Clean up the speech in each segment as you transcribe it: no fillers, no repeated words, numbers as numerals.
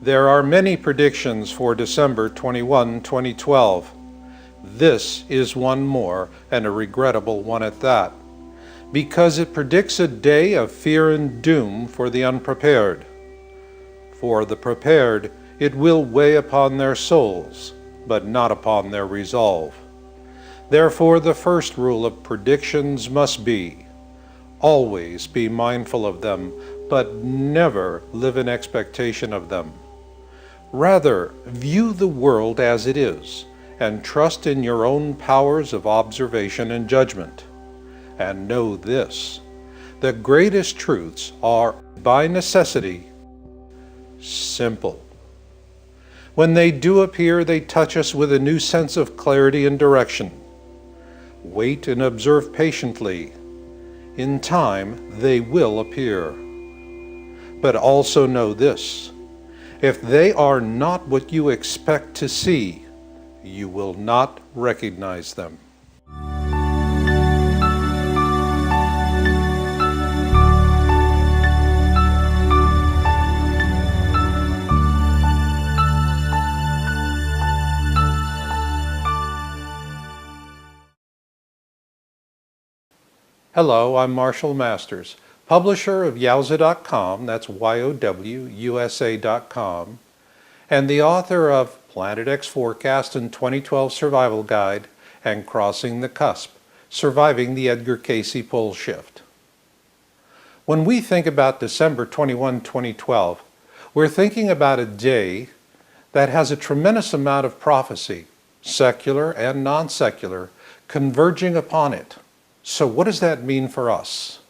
There are many predictions for December 21, 2012. This is one more, and a regrettable one at that, because it predicts a day of fear and doom for the unprepared. For the prepared, it will weigh upon their souls, but not upon their resolve. Therefore, the first rule of predictions must be, always be mindful of them, but never live in expectation of them. Rather, view the world as it is, and trust in your own powers of observation and judgment. And know this, the greatest truths are, by necessity, simple. When they do appear, they touch us with a new sense of clarity and direction. Wait and observe patiently. In time, they will appear. But also know this, if they are not what you expect to see, you will not recognize them. Hello, I'm Marshall Masters, publisher of Yowza.com, that's YOWUSA.com, and the author of Planet X Forecast and 2012 Survival Guide and Crossing the Cusp, Surviving the Edgar Cayce Pole Shift. When we think about December 21, 2012, we're thinking about a day that has a tremendous amount of prophecy, secular and non-secular, converging upon it. So what does that mean for us?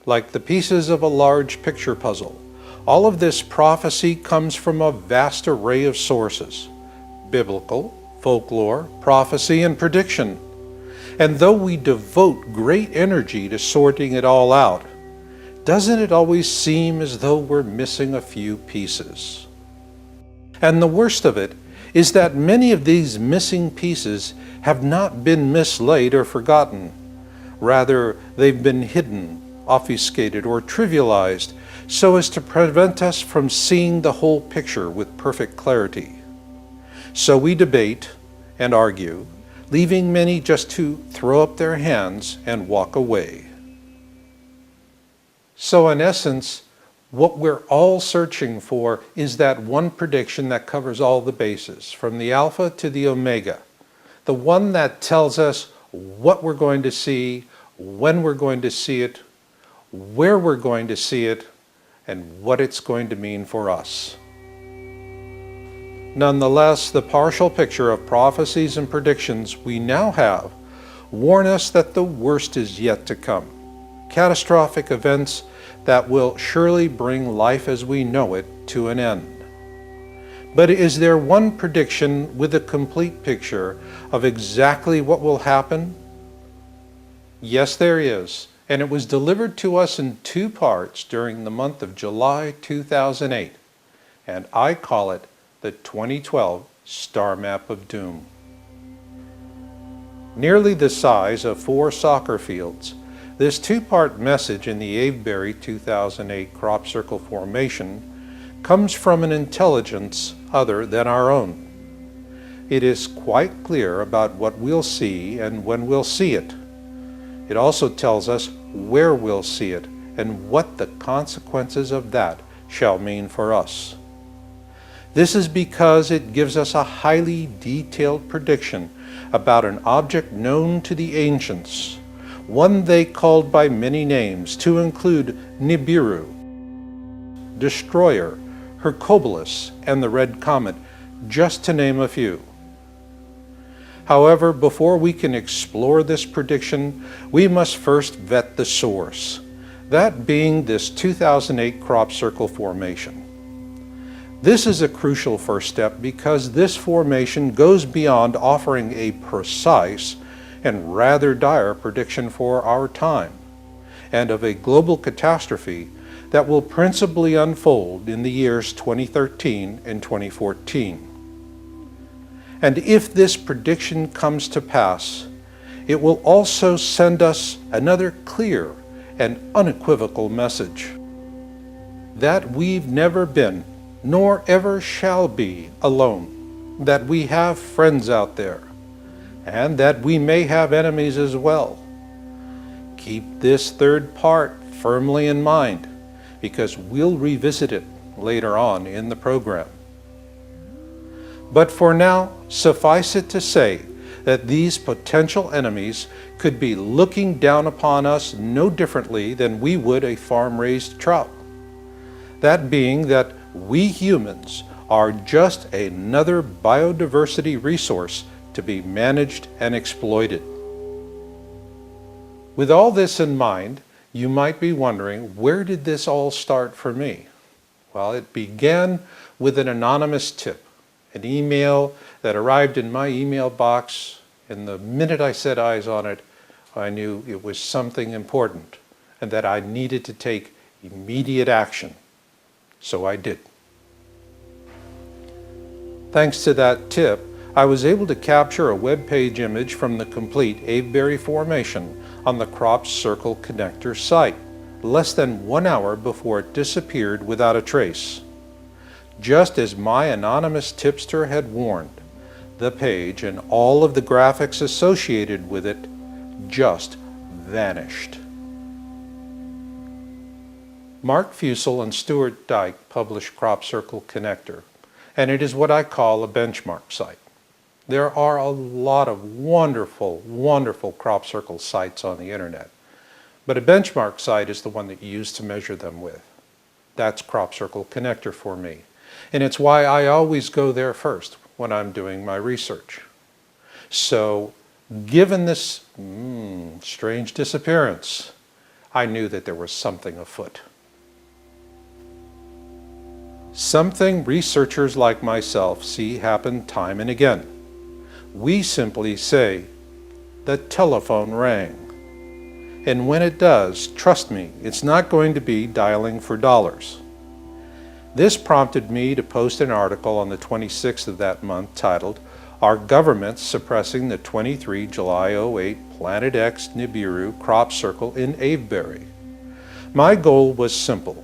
Like the pieces of a large picture puzzle, all of this prophecy comes from a vast array of sources: biblical, folklore, prophecy, and prediction. And though we devote great energy to sorting it all out, doesn't it always seem as though we're missing a few pieces? And the worst of it is that many of these missing pieces have not been mislaid or forgotten. Rather, they've been hidden, obfuscated, or trivialized so as to prevent us from seeing the whole picture with perfect clarity. So we debate and argue, leaving many just to throw up their hands and walk away. So in essence, what we're all searching for is that one prediction that covers all the bases, from the alpha to the omega. The one that tells us what we're going to see, when we're going to see it, where we're going to see it, and what it's going to mean for us. Nonetheless, the partial picture of prophecies and predictions we now have warn us that the worst is yet to come. Catastrophic events that will surely bring life as we know it to an end. But is there one prediction with a complete picture of exactly what will happen? Yes, there is, and it was delivered to us in two parts during the month of July 2008, and I call it the 2012 Star Map of Doom. Nearly the size of 4 soccer fields, this two-part message in the Avebury 2008 crop circle formation comes from an intelligence other than our own. It is quite clear about what we'll see and when we'll see it. It also tells us where we'll see it and what the consequences of that shall mean for us. This is because it gives us a highly detailed prediction about an object known to the ancients, one they called by many names to include Nibiru, Destroyer, Hercules, and the Red Comet, just to name a few. However, before we can explore this prediction, we must first vet the source, that being this 2008 crop circle formation. This is a crucial first step because this formation goes beyond offering a precise and rather dire prediction for our time, and of a global catastrophe that will principally unfold in the years 2013 and 2014. And if this prediction comes to pass, it will also send us another clear and unequivocal message that we've never been nor ever shall be alone, that we have friends out there, and that we may have enemies as well. Keep this third part firmly in mind, because we'll revisit it later on in the program. But for now, suffice it to say that these potential enemies could be looking down upon us no differently than we would a farm-raised trout. That being that we humans are just another biodiversity resource to be managed and exploited. With all this in mind, you might be wondering, where did this all start for me? Well, it began with an anonymous tip, an email that arrived in my email box, and the minute I set eyes on it, I knew it was something important and that I needed to take immediate action. So I did. Thanks to that tip, I was able to capture a web page image from the complete Avebury Formation on the Crop Circle Connector site, less than 1 hour before it disappeared without a trace. Just as my anonymous tipster had warned, the page and all of the graphics associated with it just vanished. Mark Fussell and Stuart Dyke published Crop Circle Connector, and it is what I call a benchmark site. There are a lot of wonderful, wonderful crop circle sites on the internet, but a benchmark site is the one that you use to measure them with. That's Crop Circle Connector for me, and it's why I always go there first when I'm doing my research. So, given this strange disappearance, I knew that there was something afoot. Something researchers like myself see happen time and again. We simply say, the telephone rang. And when it does, trust me, it's not going to be dialing for dollars. This prompted me to post an article on the 26th of that month titled, "Are Governments Suppressing the 23 July 08 Planet X Nibiru Crop Circle in Avebury?" My goal was simple.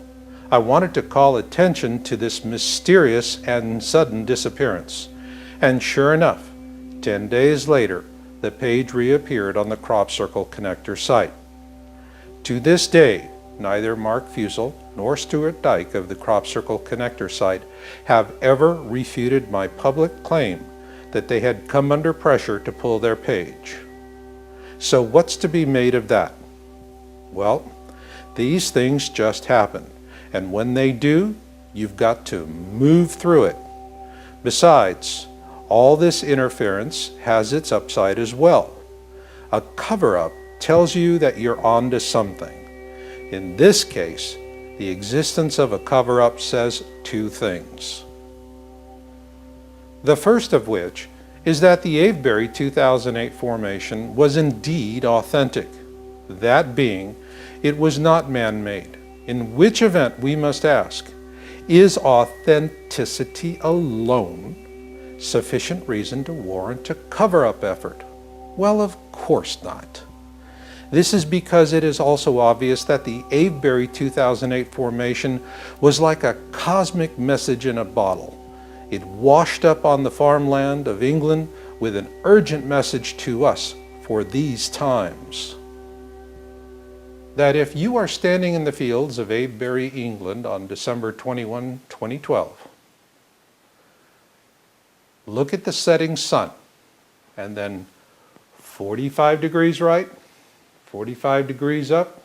I wanted to call attention to this mysterious and sudden disappearance. And sure enough, 10 days later, the page reappeared on the Crop Circle Connector site. To this day, neither Mark Fussell nor Stuart Dyke of the Crop Circle Connector site have ever refuted my public claim that they had come under pressure to pull their page. So what's to be made of that? Well, these things just happen, and when they do, you've got to move through it. Besides, all this interference has its upside as well. A cover-up tells you that you're on to something. In this case, the existence of a cover-up says two things. The first of which is that the Avebury 2008 formation was indeed authentic. That being, it was not man-made. In which event we must ask, is authenticity alone sufficient reason to warrant a cover-up effort? Well, of course not. This is because it is also obvious that the Avebury 2008 formation was like a cosmic message in a bottle. It washed up on the farmland of England with an urgent message to us for these times. That if you are standing in the fields of Avebury, England on December 21, 2012, look at the setting sun, and then 45 degrees right, 45 degrees up,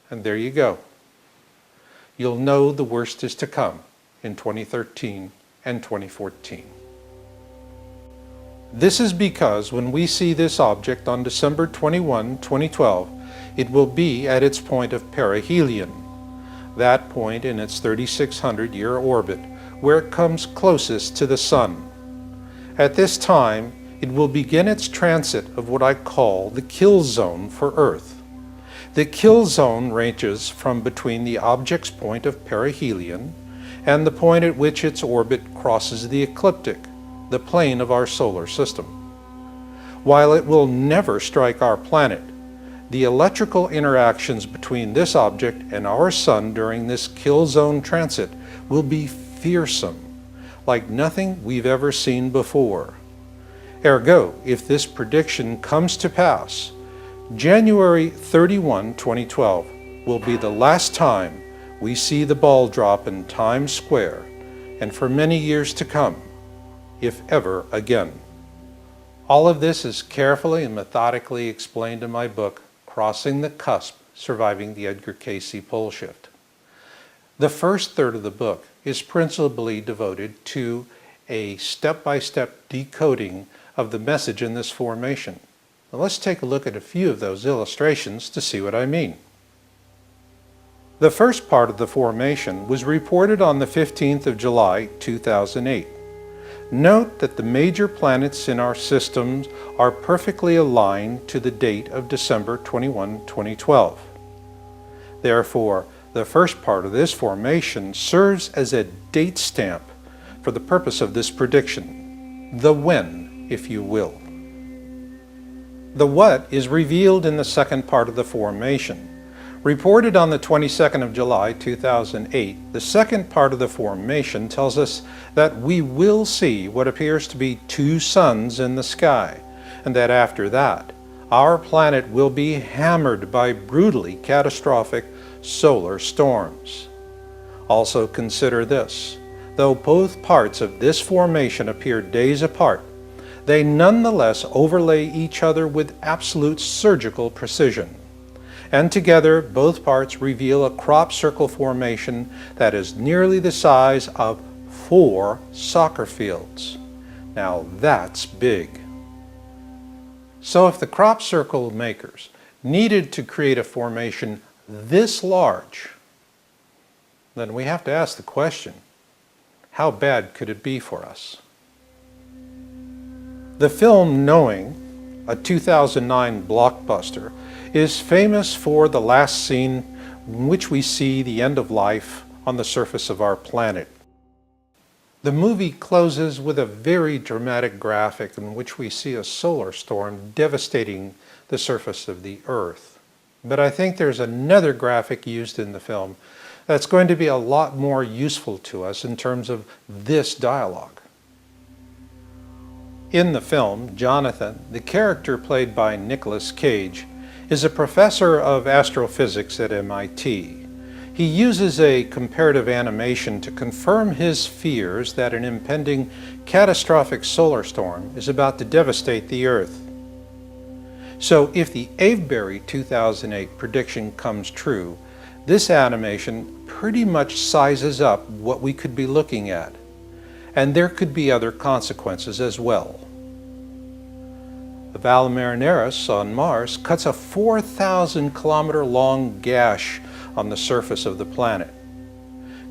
and there you go. You'll know the worst is to come in 2013 and 2014. This is because when we see this object on December 21, 2012, it will be at its point of perihelion, that point in its 3,600-year orbit, where it comes closest to the Sun. At this time, it will begin its transit of what I call the kill zone for Earth. The kill zone ranges from between the object's point of perihelion and the point at which its orbit crosses the ecliptic, the plane of our solar system. While it will never strike our planet, the electrical interactions between this object and our Sun during this kill zone transit will be fearsome, like nothing we've ever seen before. Ergo, if this prediction comes to pass, January 31, 2012 will be the last time we see the ball drop in Times Square, and for many years to come, if ever again. All of this is carefully and methodically explained in my book, Crossing the Cusp, Surviving the Edgar Cayce Pole Shift. The first third of the book is principally devoted to a step-by-step decoding of the message in this formation. Now let's take a look at a few of those illustrations to see what I mean. The first part of the formation was reported on the 15th of July, 2008. Note that the major planets in our systems are perfectly aligned to the date of December 21, 2012. Therefore, the first part of this formation serves as a date stamp for the purpose of this prediction, the when, if you will. The what is revealed in the second part of the formation. Reported on the 22nd of July 2008, the second part of the formation tells us that we will see what appears to be two suns in the sky, and that after that, our planet will be hammered by brutally catastrophic solar storms. Also consider this: though both parts of this formation appear days apart, they nonetheless overlay each other with absolute surgical precision. And together, both parts reveal a crop circle formation that is nearly the size of 4 soccer fields. Now that's big. So if the crop circle makers needed to create a formation this large, then we have to ask the question, how bad could it be for us? The film Knowing, a 2009 blockbuster, is famous for the last scene in which we see the end of life on the surface of our planet. The movie closes with a very dramatic graphic in which we see a solar storm devastating the surface of the Earth. But I think there's another graphic used in the film that's going to be a lot more useful to us in terms of this dialogue. In the film, Jonathan, the character played by Nicolas Cage, is a professor of astrophysics at MIT. He uses a comparative animation to confirm his fears that an impending catastrophic solar storm is about to devastate the Earth. So if the Avebury 2008 prediction comes true, this animation pretty much sizes up what we could be looking at. And there could be other consequences as well. The Val Marineris on Mars cuts a 4,000 kilometer long gash on the surface of the planet.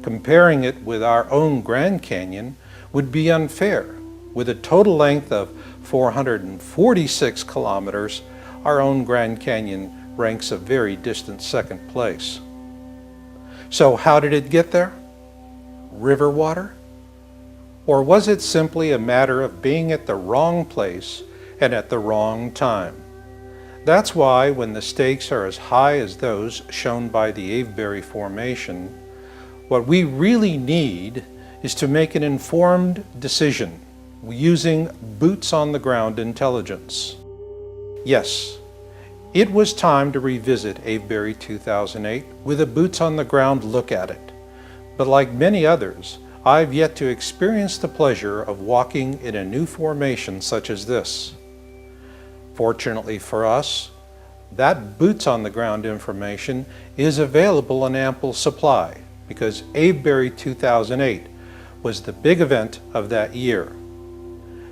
Comparing it with our own Grand Canyon would be unfair. With a total length of 446 kilometers, our own Grand Canyon ranks a very distant second place. So how did it get there? River water? Or was it simply a matter of being at the wrong place and at the wrong time? That's why when the stakes are as high as those shown by the Avebury formation, what we really need is to make an informed decision using boots-on-the-ground intelligence. Yes, it was time to revisit Avebury 2008 with a boots-on-the-ground look at it. But like many others, I've yet to experience the pleasure of walking in a new formation such as this. Fortunately for us, that boots-on-the-ground information is available in ample supply because Avebury 2008 was the big event of that year.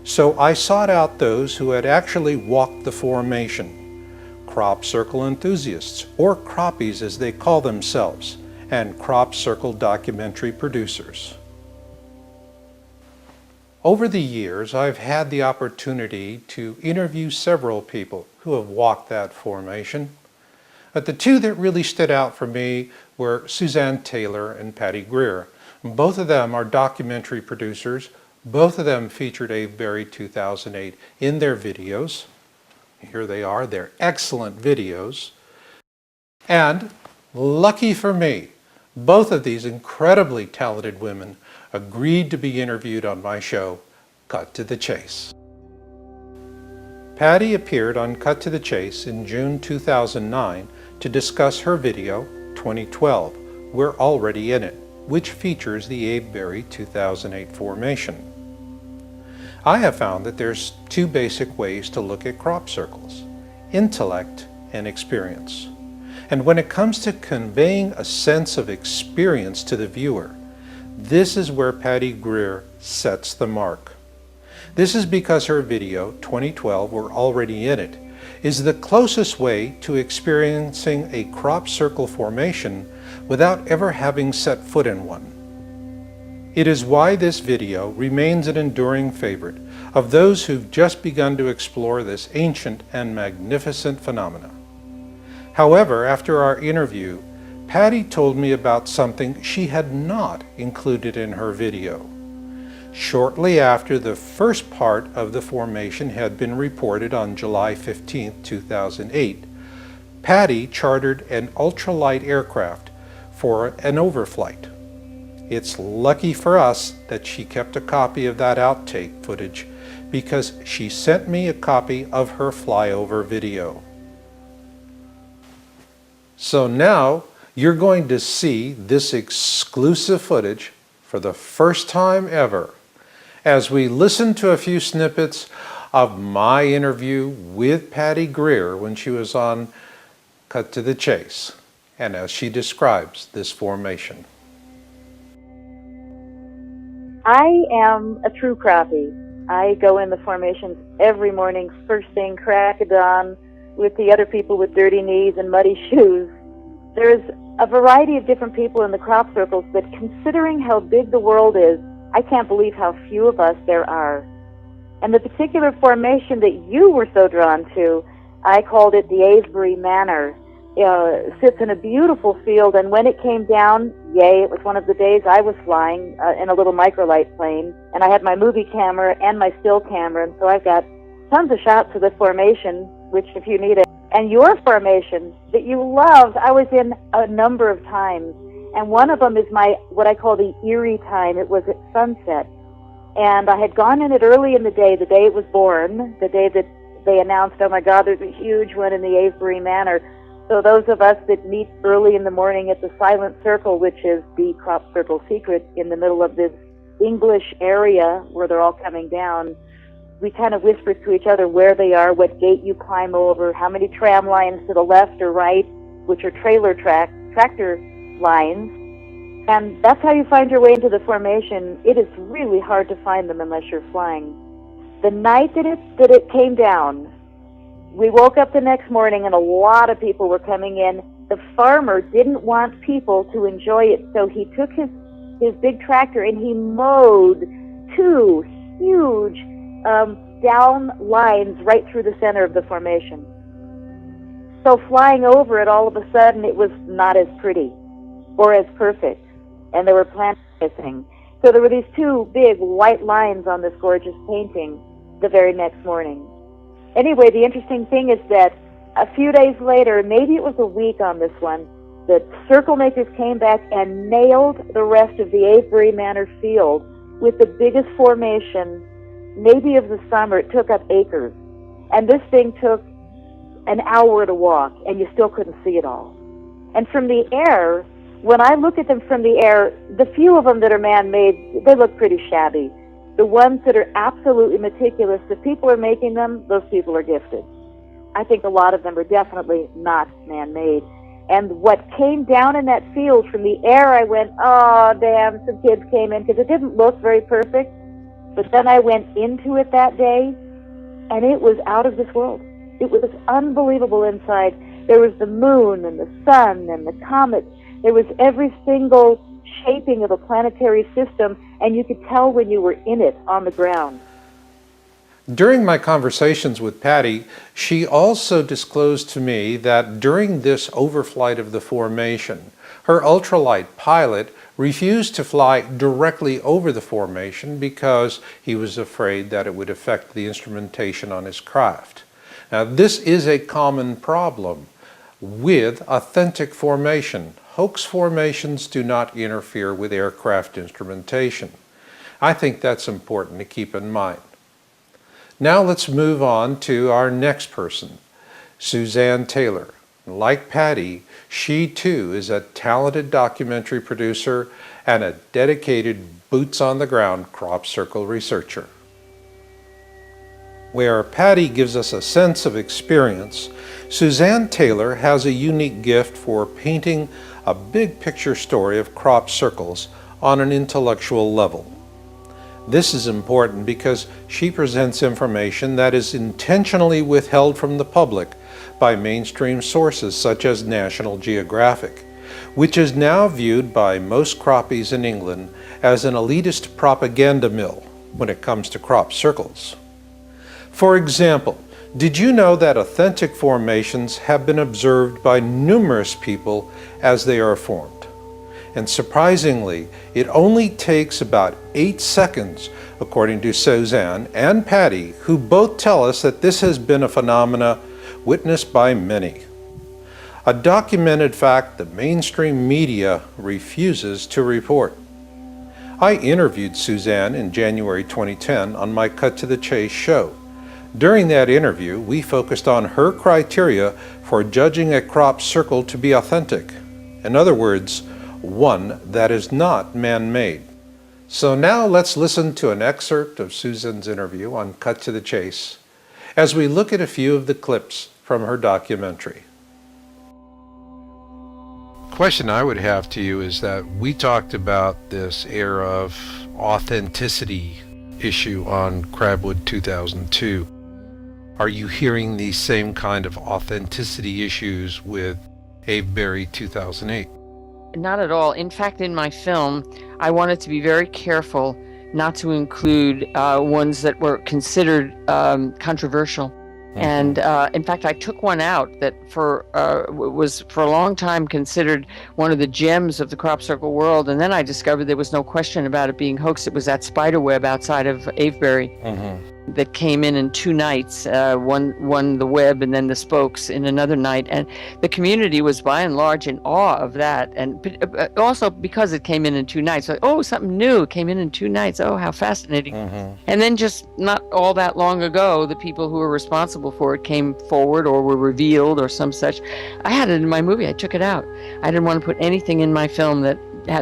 So I sought out those who had actually walked the formation, crop circle enthusiasts, or croppies as they call themselves, and crop circle documentary producers. Over the years, I've had the opportunity to interview several people who have walked that formation. But the two that really stood out for me were Suzanne Taylor and Patty Greer. Both of them are documentary producers. Both of them featured Avebury 2008 in their videos. Here they are, they're excellent videos. And lucky for me, Both of these incredibly talented women agreed to be interviewed on my show, Cut to the Chase. Patty appeared on Cut to the Chase in June 2009 to discuss her video, 2012, We're Already in It, which features the Avebury 2008 formation. I have found that there's two basic ways to look at crop circles: intellect and experience. And when it comes to conveying a sense of experience to the viewer, this is where Patty Greer sets the mark. This is because her video, 2012, We're Already in It, is the closest way to experiencing a crop circle formation without ever having set foot in one. It is why this video remains an enduring favorite of those who've just begun to explore this ancient and magnificent phenomena. However, after our interview, Patty told me about something she had not included in her video. Shortly after the first part of the formation had been reported on July 15, 2008, Patty chartered an ultralight aircraft for an overflight. It's lucky for us that she kept a copy of that outtake footage, because she sent me a copy of her flyover video. So now you're going to see this exclusive footage for the first time ever as we listen to a few snippets of my interview with Patty Greer when she was on Cut to the Chase, and as she describes this formation. I am a true crappie. I go in the formations every morning, first thing, crack of dawn, with the other people with dirty knees and muddy shoes. There's a variety of different people in the crop circles, but considering how big the world is, I can't believe how few of us there are. And the particular formation that you were so drawn to, I called it the Avebury Manor. Sits in a beautiful field, and when it came down, yay, it was one of the days I was flying in a little microlight plane, and I had my movie camera and my still camera, and so I've got tons of shots of the formation, which if you need it. And your formation that you loved, I was in a number of times, and one of them is my, what I call the eerie time. It was at sunset, and I had gone in it early in the day it was born, the day that they announced, oh my God, there's a huge one in the Avebury Manor. So those of us that meet early in the morning at the Silent Circle, which is the crop circle secret in the middle of this English area where they're all coming down, we kind of whisper to each other where they are, what gate you climb over, how many tram lines to the left or right, which are tractor lines. And that's how you find your way into the formation. It is really hard to find them unless you're flying. The night that it came down, we woke up the next morning and a lot of people were coming in. The farmer didn't want people to enjoy it, so he took his big tractor and he mowed two huge down lines right through the center of the formation. So flying over it, all of a sudden, it was not as pretty or as perfect, and there were plants missing. So there were these two big white lines on this gorgeous painting the very next morning. Anyway, the interesting thing is that a few days later, maybe it was a week on this one, the circle makers came back and nailed the rest of the Avebury Manor field with the biggest formation, maybe of the summer. It took up acres. And this thing took an hour to walk, and you still couldn't see it all. And from the air, when I look at them from the air, the few of them that are man-made, they look pretty shabby. The ones that are absolutely meticulous, the people are making them, those people are gifted. I think a lot of them are definitely not man-made. And what came down in that field from the air, I went, oh, damn, some kids came in, because it didn't look very perfect. But then I went into it that day, and it was out of this world. It was unbelievable inside. There was the moon and the sun and the comets. There was every single shaping of a planetary system, and you could tell when you were in it on the ground. During my conversations with Patty, she also disclosed to me that during this overflight of the formation, her ultralight pilot refused to fly directly over the formation because he was afraid that it would affect the instrumentation on his craft. Now, this is a common problem with authentic formation, hoax formations do not interfere with aircraft instrumentation. I think that's important to keep in mind. Now let's move on to our next person, Suzanne Taylor. Like Patty, she too is a talented documentary producer and a dedicated boots-on-the-ground crop circle researcher. Where Patty gives us a sense of experience, Suzanne Taylor has a unique gift for painting a big picture story of crop circles on an intellectual level. This is important because she presents information that is intentionally withheld from the public by mainstream sources such as National Geographic, which is now viewed by most croppies in England as an elitist propaganda mill when it comes to crop circles. For example, did you know that authentic formations have been observed by numerous people as they are formed? And surprisingly, it only takes about 8 seconds, according to Suzanne and Patty, who both tell us that this has been a phenomena witnessed by many. A documented fact the mainstream media refuses to report. I interviewed Suzanne in January 2010 on my Cut to the Chase show. During that interview, we focused on her criteria for judging a crop circle to be authentic. In other words, one that is not man-made. So now let's listen to an excerpt of Suzanne's interview on Cut to the Chase as we look at a few of the clips from her documentary. Question I would have to you is that we talked about this era of authenticity issue on Crabwood 2002. Are you hearing these same kind of authenticity issues with Avebury 2008? Not at all. In fact, in my film, I wanted to be very careful not to include ones that were considered controversial. Mm-hmm. And in fact, I took one out that was for a long time considered one of the gems of the crop circle world. And then I discovered there was no question about it being hoaxed. It was that spider web outside of Avebury. Mm-hmm. That came in 2 nights, one the web and then the spokes in another night. And the community was by and large in awe of that. And also because it came in 2 nights, like, oh, something new, it came in 2 nights. Oh, how fascinating. Mm-hmm. And then just not all that long ago, the people who were responsible for it came forward or were revealed or some such. I had it in my movie. I took it out. I didn't want to put anything in my film that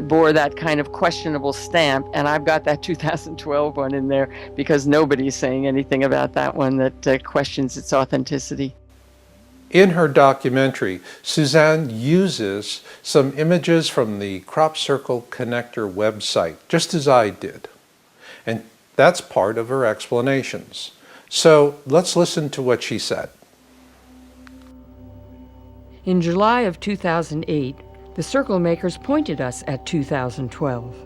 bore that kind of questionable stamp, and I've got that 2012 one in there because nobody's saying anything about that one that questions its authenticity. In her documentary, Suzanne uses some images from the Crop Circle Connector website, just as I did. And that's part of her explanations. So let's listen to what she said. In July of 2008, the circle makers pointed us at 2012.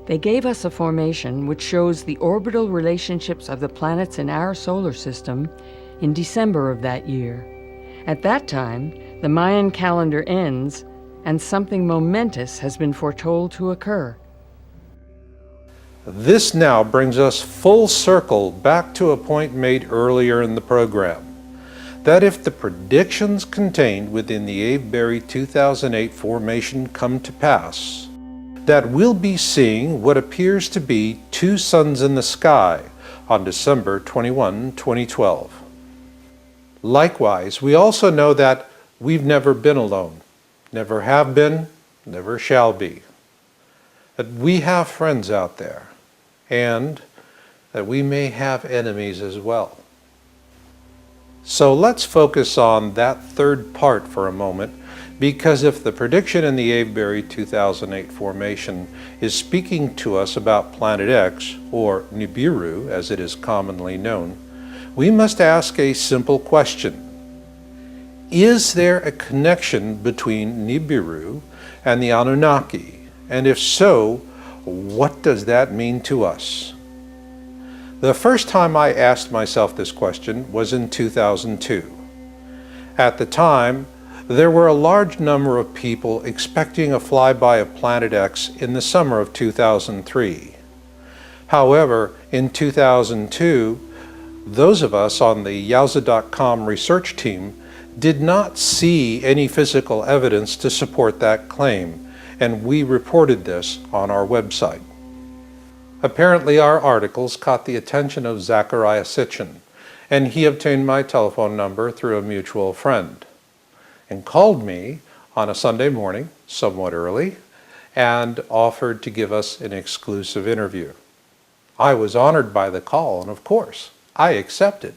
They gave us a formation which shows the orbital relationships of the planets in our solar system in December of that year. At that time, the Mayan calendar ends, and something momentous has been foretold to occur. This now brings us full circle back to a point made earlier in the program, that if the predictions contained within the Avebury 2008 formation come to pass, that we'll be seeing what appears to be 2 suns in the sky on December 21, 2012. Likewise, we also know that we've never been alone, never have been, never shall be, that we have friends out there, and that we may have enemies as well. So let's focus on that third part for a moment, because if the prediction in the Avebury 2008 formation is speaking to us about Planet X, or Nibiru as it is commonly known, we must ask a simple question. Is there a connection between Nibiru and the Anunnaki? And if so, what does that mean to us? The first time I asked myself this question was in 2002. At the time, there were a large number of people expecting a flyby of Planet X in the summer of 2003. However, in 2002, those of us on the Yowza.com research team did not see any physical evidence to support that claim, and we reported this on our website. Apparently our articles caught the attention of Zecharia Sitchin, and he obtained my telephone number through a mutual friend and called me on a Sunday morning, somewhat early, and offered to give us an exclusive interview. I was honored by the call, and of course, I accepted.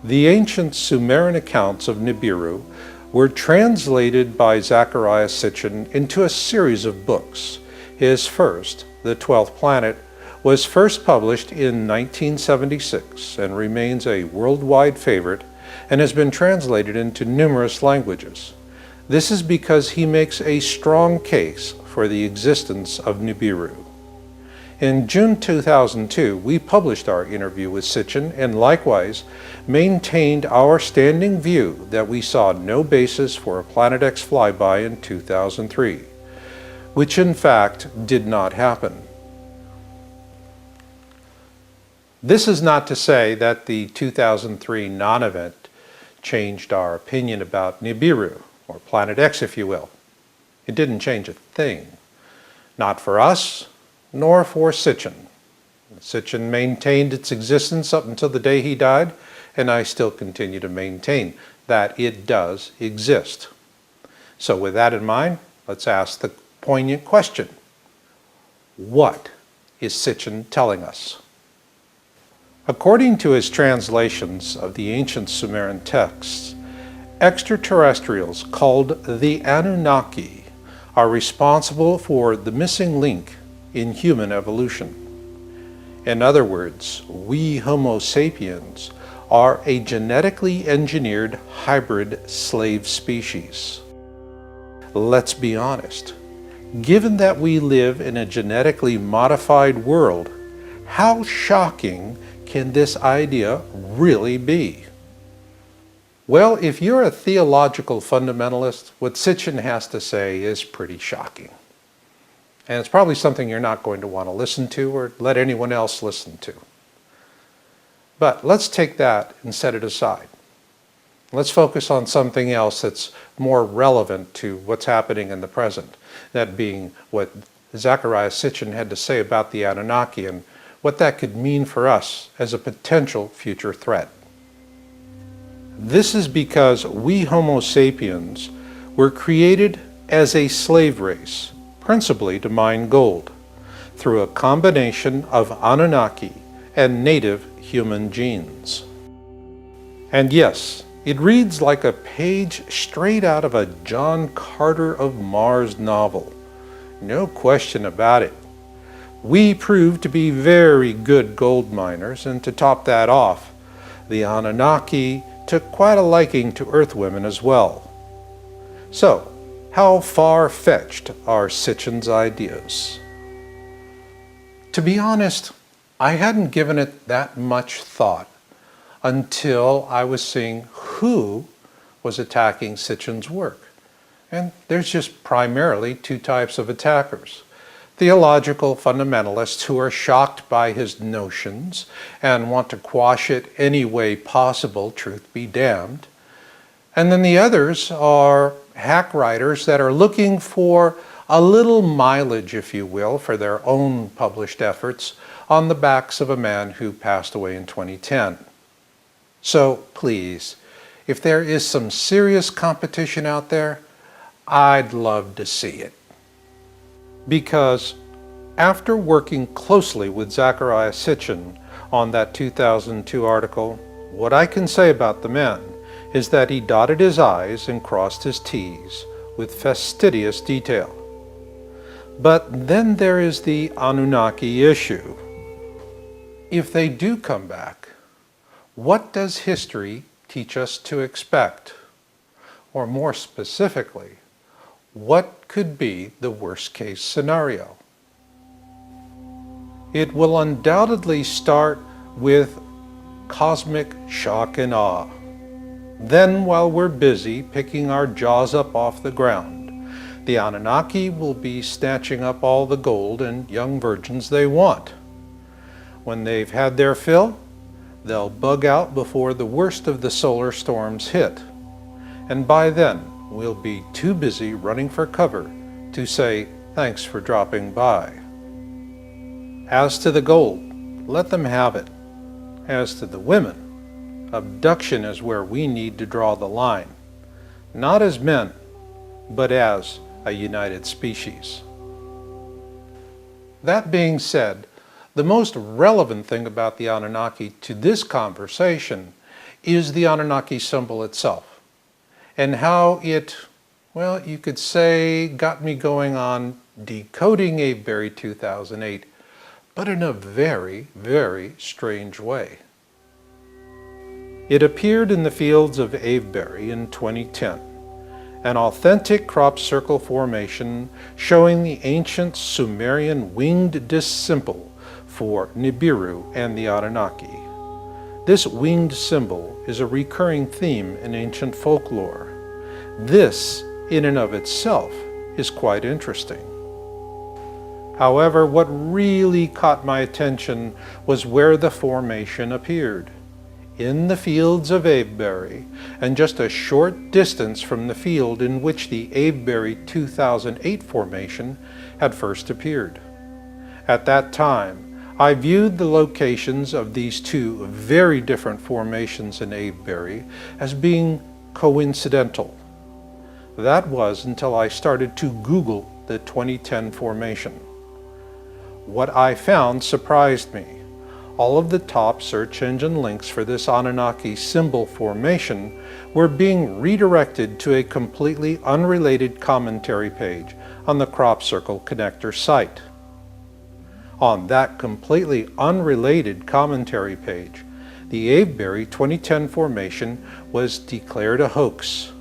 The ancient Sumerian accounts of Nibiru were translated by Zecharia Sitchin into a series of books. His first, The 12th Planet, was first published in 1976 and remains a worldwide favorite and has been translated into numerous languages. This is because he makes a strong case for the existence of Nibiru. In June 2002, we published our interview with Sitchin and likewise maintained our standing view that we saw no basis for a Planet X flyby in 2003, which in fact did not happen. This is not to say that the 2003 non-event changed our opinion about Nibiru, or Planet X if you will. It didn't change a thing. Not for us, nor for Sitchin. Sitchin maintained its existence up until the day he died, and I still continue to maintain that it does exist. So with that in mind, let's ask the poignant question. What is Sitchin telling us? According to his translations of the ancient Sumerian texts, extraterrestrials called the Anunnaki are responsible for the missing link in human evolution. In other words, we Homo sapiens are a genetically engineered hybrid slave species. Let's be honest. Given that we live in a genetically modified world, how shocking can this idea really be? Well, if you're a theological fundamentalist, what Sitchin has to say is pretty shocking. And it's probably something you're not going to want to listen to or let anyone else listen to. But let's take that and set it aside. Let's focus on something else that's more relevant to what's happening in the present, that being what Zecharia Sitchin had to say about the Anunnaki and what that could mean for us as a potential future threat. This is because we Homo sapiens were created as a slave race, principally to mine gold, through a combination of Anunnaki and native human genes. And yes, it reads like a page straight out of a John Carter of Mars novel. No question about it. We proved to be very good gold miners, and to top that off, the Anunnaki took quite a liking to Earth women as well. So, how far-fetched are Sitchin's ideas? To be honest, I hadn't given it that much thought until I was seeing who was attacking Sitchin's work. And there's just primarily two types of attackers. Theological fundamentalists who are shocked by his notions and want to quash it any way possible, truth be damned. And then the others are hack writers that are looking for a little mileage, if you will, for their own published efforts on the backs of a man who passed away in 2010. So please, if there is some serious competition out there, I'd love to see it. Because after working closely with Zecharia Sitchin on that 2002 article, what I can say about the man is that he dotted his I's and crossed his T's with fastidious detail. But then there is the Anunnaki issue. If they do come back, what does history teach us to expect? Or more specifically, what could be the worst-case scenario? It will undoubtedly start with cosmic shock and awe. Then, while we're busy picking our jaws up off the ground, the Anunnaki will be snatching up all the gold and young virgins they want. When they've had their fill, they'll bug out before the worst of the solar storms hit. And by then, we'll be too busy running for cover to say thanks for dropping by. As to the gold, let them have it. As to the women, abduction is where we need to draw the line. Not as men, but as a united species. That being said, the most relevant thing about the Anunnaki to this conversation is the Anunnaki symbol itself, and how it, well, you could say, got me going on decoding Avebury 2008, but in a very, very strange way. It appeared in the fields of Avebury in 2010, an authentic crop circle formation showing the ancient Sumerian winged disc symbol for Nibiru and the Anunnaki. This winged symbol is a recurring theme in ancient folklore. This, in and of itself, is quite interesting. However, what really caught my attention was where the formation appeared. In the fields of Avebury, and just a short distance from the field in which the Avebury 2008 formation had first appeared. At that time, I viewed the locations of these two very different formations in Avebury as being coincidental. That was until I started to Google the 2010 formation. What I found surprised me. All of the top search engine links for this Anunnaki symbol formation were being redirected to a completely unrelated commentary page on the Crop Circle Connector site. On that completely unrelated commentary page, the Avebury 2010 formation was declared a hoax.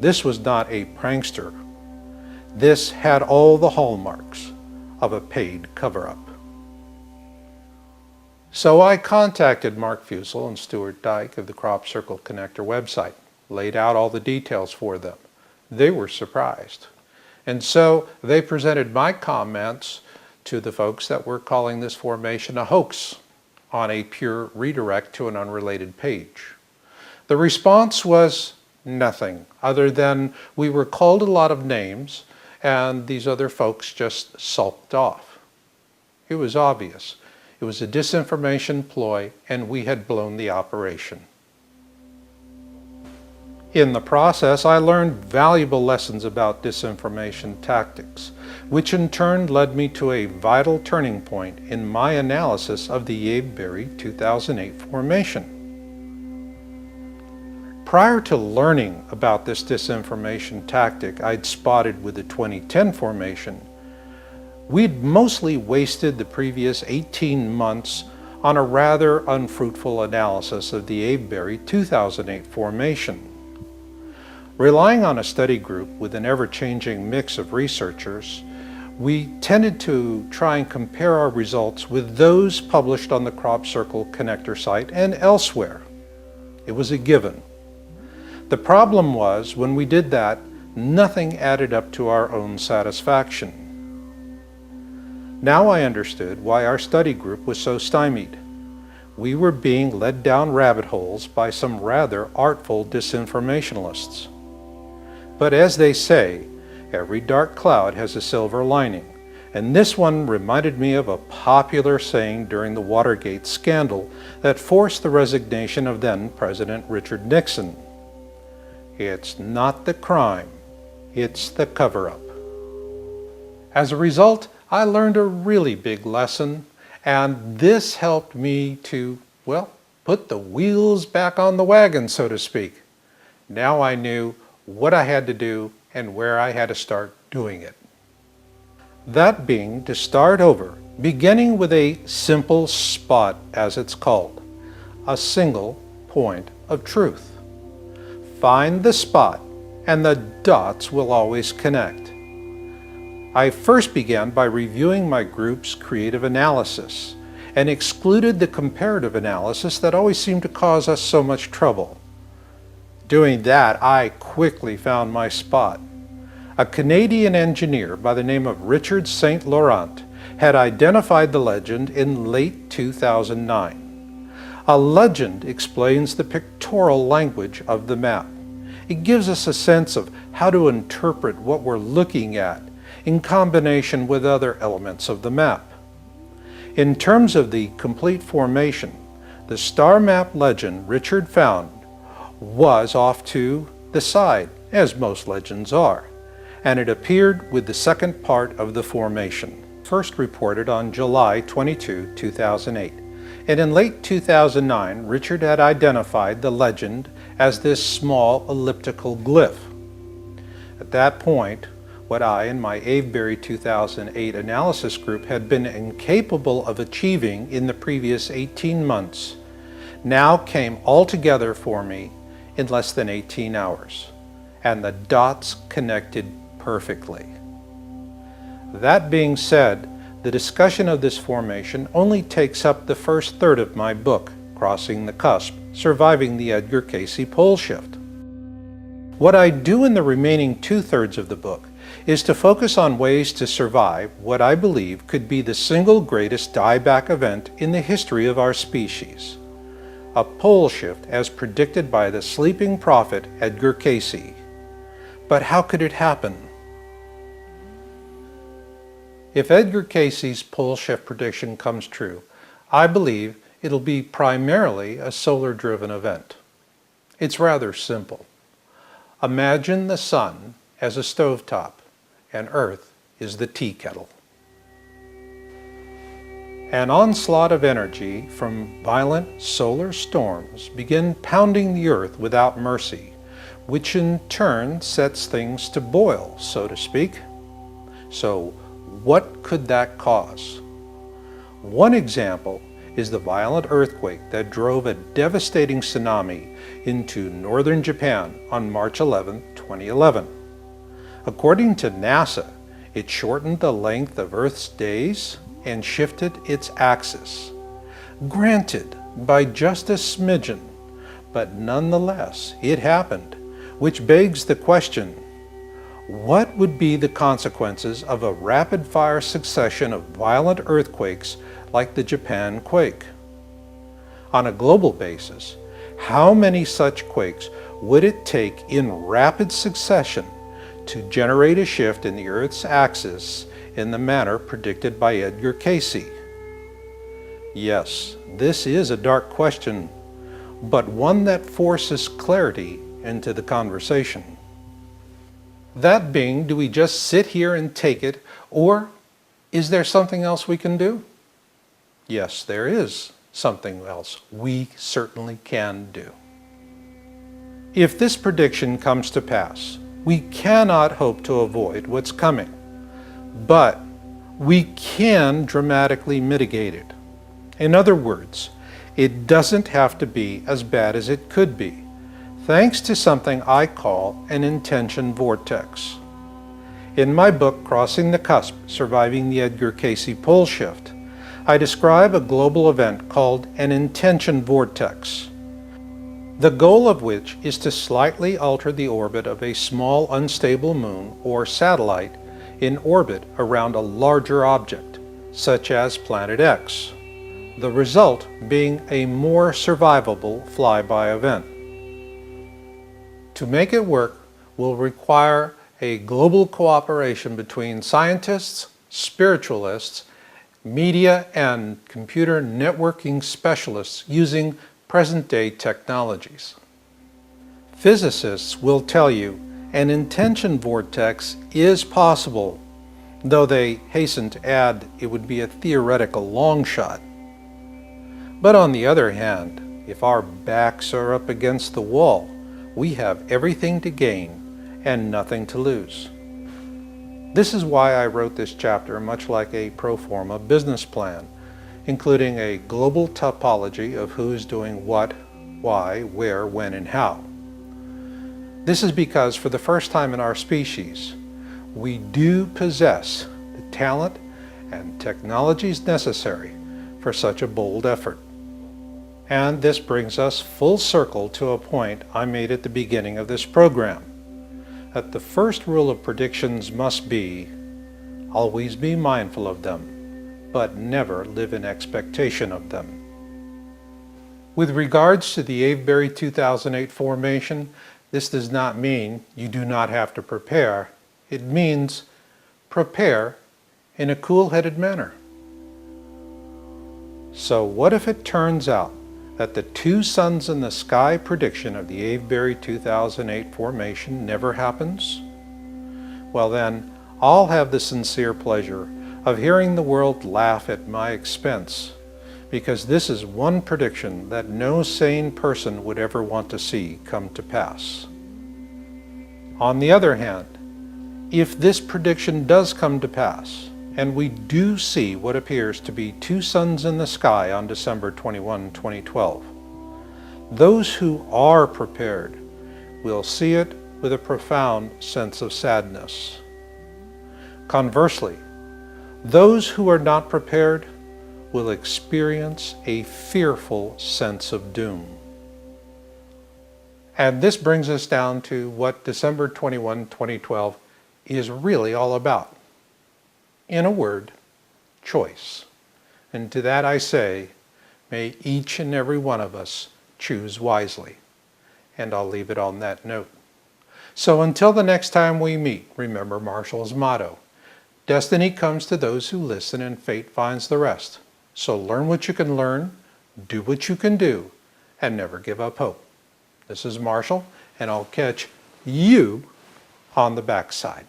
This was not a prankster. This had all the hallmarks of a paid cover-up. So I contacted Mark Fusel and Stuart Dyke of the Crop Circle Connector website, laid out all the details for them. They were surprised. And so they presented my comments to the folks that were calling this formation a hoax on a pure redirect to an unrelated page. The response was nothing other than we were called a lot of names and these other folks just sulked off. It was obvious. It was a disinformation ploy, and we had blown the operation. In the process, I learned valuable lessons about disinformation tactics, which in turn led me to a vital turning point in my analysis of the Avebury 2008 formation. Prior to learning about this disinformation tactic I'd spotted with the 2010 formation, we'd mostly wasted the previous 18 months on a rather unfruitful analysis of the Avebury 2008 formation. Relying on a study group with an ever-changing mix of researchers, we tended to try and compare our results with those published on the Crop Circle Connector site and elsewhere. It was a given. The problem was, when we did that, nothing added up to our own satisfaction. Now I understood why our study group was so stymied. We were being led down rabbit holes by some rather artful disinformationalists. But as they say, every dark cloud has a silver lining, and this one reminded me of a popular saying during the Watergate scandal that forced the resignation of then President Richard Nixon. It's not the crime, it's the cover-up. As a result, I learned a really big lesson, and this helped me to, well, put the wheels back on the wagon, so to speak. Now I knew what I had to do and where I had to start doing it. That being to start over, beginning with a simple spot, as it's called, a single point of truth. Find the spot, and the dots will always connect. I first began by reviewing my group's creative analysis and excluded the comparative analysis that always seemed to cause us so much trouble. Doing that, I quickly found my spot. A Canadian engineer by the name of Richard St. Laurent had identified the legend in late 2009. A legend explains the pictorial language of the map. It gives us a sense of how to interpret what we're looking at in combination with other elements of the map. In terms of the complete formation, the star map legend Richard found was off to the side, as most legends are, and it appeared with the second part of the formation, first reported on July 22, 2008. And in late 2009, Richard had identified the legend as this small elliptical glyph. At that point, what I and my Avebury 2008 analysis group had been incapable of achieving in the previous 18 months now came all together for me in less than 18 hours, and the dots connected perfectly. That being said, the discussion of this formation only takes up the first third of my book, Crossing the Cusp, Surviving the Edgar Cayce Pole Shift. What I do in the remaining two-thirds of the book is to focus on ways to survive what I believe could be the single greatest dieback event in the history of our species. A pole shift as predicted by the sleeping prophet Edgar Cayce. But how could it happen? If Edgar Cayce's pole shift prediction comes true, I believe it'll be primarily a solar-driven event. It's rather simple. Imagine the sun as a stovetop and Earth is the tea kettle. An onslaught of energy from violent solar storms begin pounding the Earth without mercy, which in turn sets things to boil, so to speak. So, what could that cause? One example is the violent earthquake that drove a devastating tsunami into northern Japan on March 11, 2011. According to NASA, it shortened the length of Earth's days and shifted its axis. Granted, by just a smidgen, but nonetheless, it happened, which begs the question, what would be the consequences of a rapid-fire succession of violent earthquakes like the Japan quake? On a global basis, how many such quakes would it take in rapid succession to generate a shift in the Earth's axis in the manner predicted by Edgar Cayce? Yes, this is a dark question, but one that forces clarity into the conversation. That being, do we just sit here and take it, or is there something else we can do? Yes, there is something else we certainly can do. If this prediction comes to pass, we cannot hope to avoid what's coming, but we can dramatically mitigate it. In other words, it doesn't have to be as bad as it could be, thanks to something I call an intention vortex. In my book, Crossing the Cusp, Surviving the Edgar Cayce Pole Shift, I describe a global event called an intention vortex, the goal of which is to slightly alter the orbit of a small unstable moon or satellite in orbit around a larger object, such as Planet X, the result being a more survivable flyby event. To make it work will require a global cooperation between scientists, spiritualists, media, and computer networking specialists using present-day technologies. Physicists will tell you an intention vortex is possible, though they hasten to add it would be a theoretical long shot. But on the other hand, if our backs are up against the wall, we have everything to gain and nothing to lose. This is why I wrote this chapter much like a pro forma business plan, including a global topology of who's doing what, why, where, when, and how. This is because for the first time in our species, we do possess the talent and technologies necessary for such a bold effort. And this brings us full circle to a point I made at the beginning of this program, that the first rule of predictions must be, always be mindful of them, but never live in expectation of them. With regards to the Avebury 2008 formation, this does not mean you do not have to prepare. It means prepare in a cool-headed manner. So what if it turns out that the two suns in the sky prediction of the Avebury 2008 formation never happens? Well then, I'll have the sincere pleasure of hearing the world laugh at my expense, because this is one prediction that no sane person would ever want to see come to pass. On the other hand, if this prediction does come to pass, and we do see what appears to be two suns in the sky on December 21, 2012, those who are prepared will see it with a profound sense of sadness. Conversely, those who are not prepared will experience a fearful sense of doom. And this brings us down to what December 21, 2012 is really all about. In a word, choice. And to that I say, may each and every one of us choose wisely. And I'll leave it on that note. So until the next time we meet, remember Marshall's motto: destiny comes to those who listen and fate finds the rest. So learn what you can learn, do what you can do, and never give up hope. This is Marshall, and I'll catch you on the backside.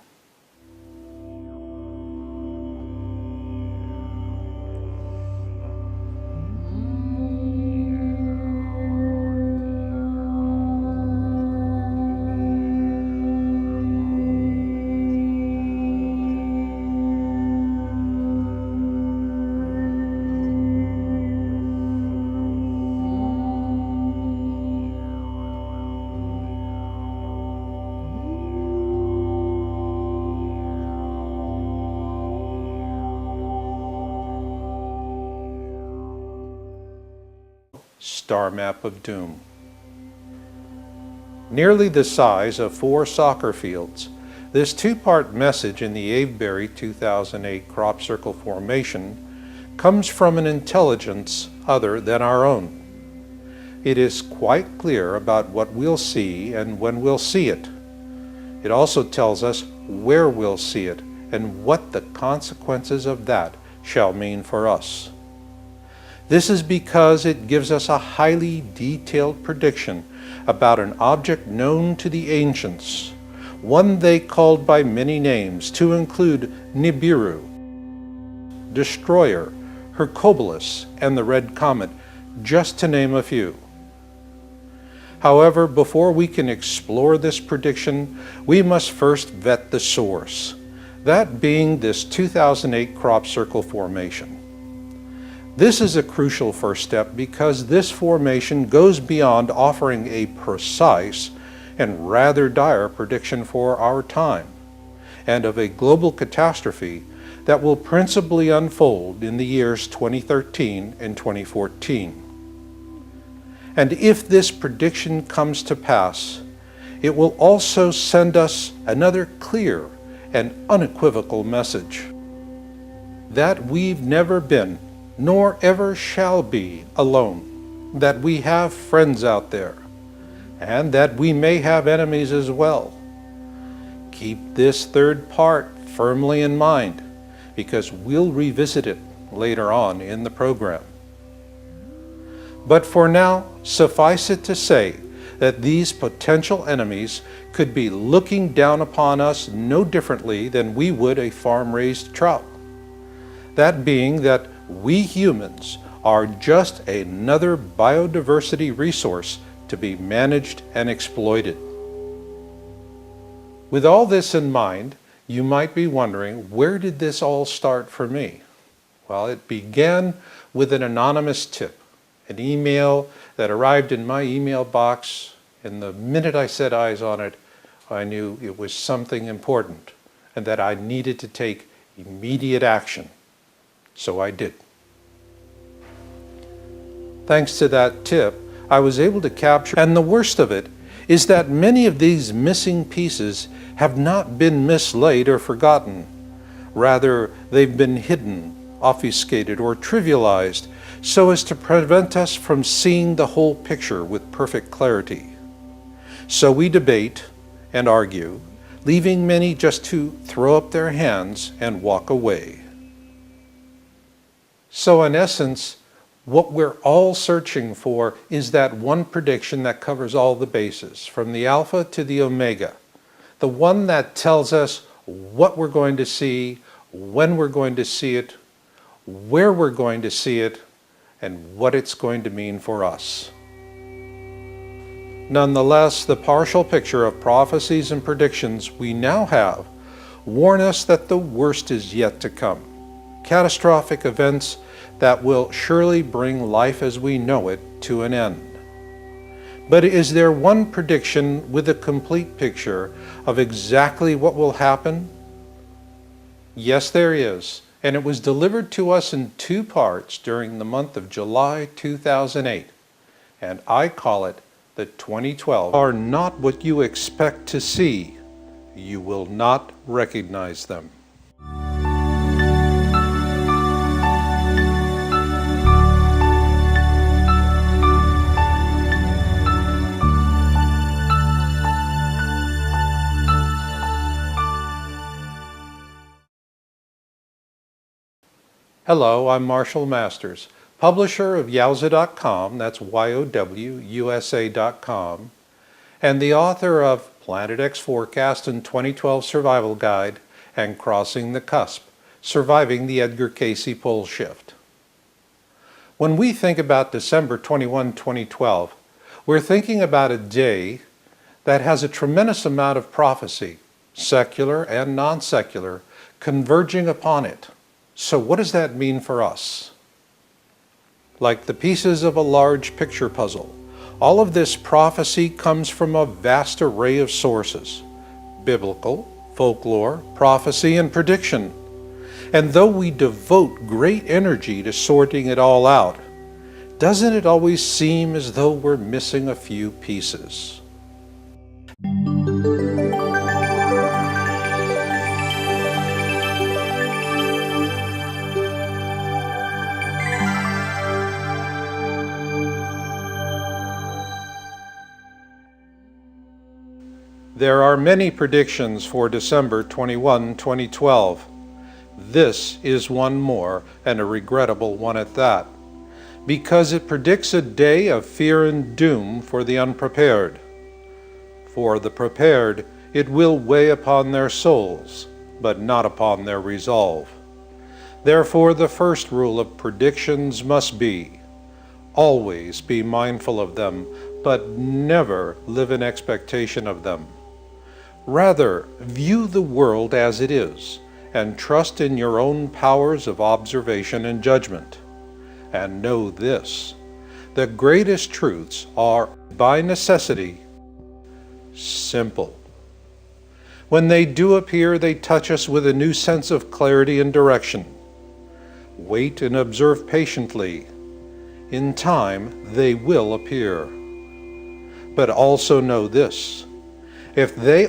Star map of doom. Nearly the size of 4 soccer fields, this two-part message in the Avebury 2008 crop circle formation comes from an intelligence other than our own. It is quite clear about what we'll see and when we'll see it. It also tells us where we'll see it and what the consequences of that shall mean for us. This is because it gives us a highly detailed prediction about an object known to the ancients, one they called by many names to include Nibiru, Destroyer, Hercules, and the Red Comet, just to name a few. However, before we can explore this prediction, we must first vet the source, that being this 2008 crop circle formation. This is a crucial first step because this formation goes beyond offering a precise and rather dire prediction for our time, and of a global catastrophe that will principally unfold in the years 2013 and 2014. And if this prediction comes to pass, it will also send us another clear and unequivocal message: that we've never been nor ever shall be alone, that we have friends out there, and that we may have enemies as well. Keep this third part firmly in mind, because we'll revisit it later on in the program. But for now, suffice it to say that these potential enemies could be looking down upon us no differently than we would a farm-raised trout. That being that we humans are just another biodiversity resource to be managed and exploited. With all this in mind, you might be wondering, where did this all start for me? Well, it began with an anonymous tip, an email that arrived in my email box, and the minute I set eyes on it, I knew it was something important and that I needed to take immediate action. So I did. Thanks to that tip, I was able to capture, and the worst of it is that many of these missing pieces have not been mislaid or forgotten. Rather, they've been hidden, obfuscated, or trivialized so as to prevent us from seeing the whole picture with perfect clarity. So we debate and argue, leaving many just to throw up their hands and walk away. So in essence, what we're all searching for is that one prediction that covers all the bases, from the alpha to the omega. The one that tells us what we're going to see, when we're going to see it, where we're going to see it, and what it's going to mean for us. Nonetheless, the partial picture of prophecies and predictions we now have warn us that the worst is yet to come. Catastrophic events that will surely bring life as we know it to an end. But is there one prediction with a complete picture of exactly what will happen? Yes, there is, and it was delivered to us in 2 parts during the month of July 2008, and I call it the 2012 are not what you expect to see. You will not recognize them. Hello, I'm Marshall Masters, publisher of Yowza.com, that's YOWUSA.com, and the author of Planet X Forecast and 2012 Survival Guide and Crossing the Cusp, Surviving the Edgar Cayce Pole Shift. When we think about December 21, 2012, we're thinking about a day that has a tremendous amount of prophecy, secular and non-secular, converging upon it. So what does that mean for us? Like the pieces of a large picture puzzle, all of this prophecy comes from a vast array of sources: biblical, folklore, prophecy, and prediction. And though we devote great energy to sorting it all out, doesn't it always seem as though we're missing a few pieces? There are many predictions for December 21, 2012. This is one more, and a regrettable one at that, because it predicts a day of fear and doom for the unprepared. For the prepared, it will weigh upon their souls, but not upon their resolve. Therefore, the first rule of predictions must be, always be mindful of them, but never live in expectation of them. Rather, view the world as it is, and trust in your own powers of observation and judgment. And know this: the greatest truths are, by necessity, simple. When they do appear, they touch us with a new sense of clarity and direction. Wait and observe patiently. In time, they will appear. But also know this: if they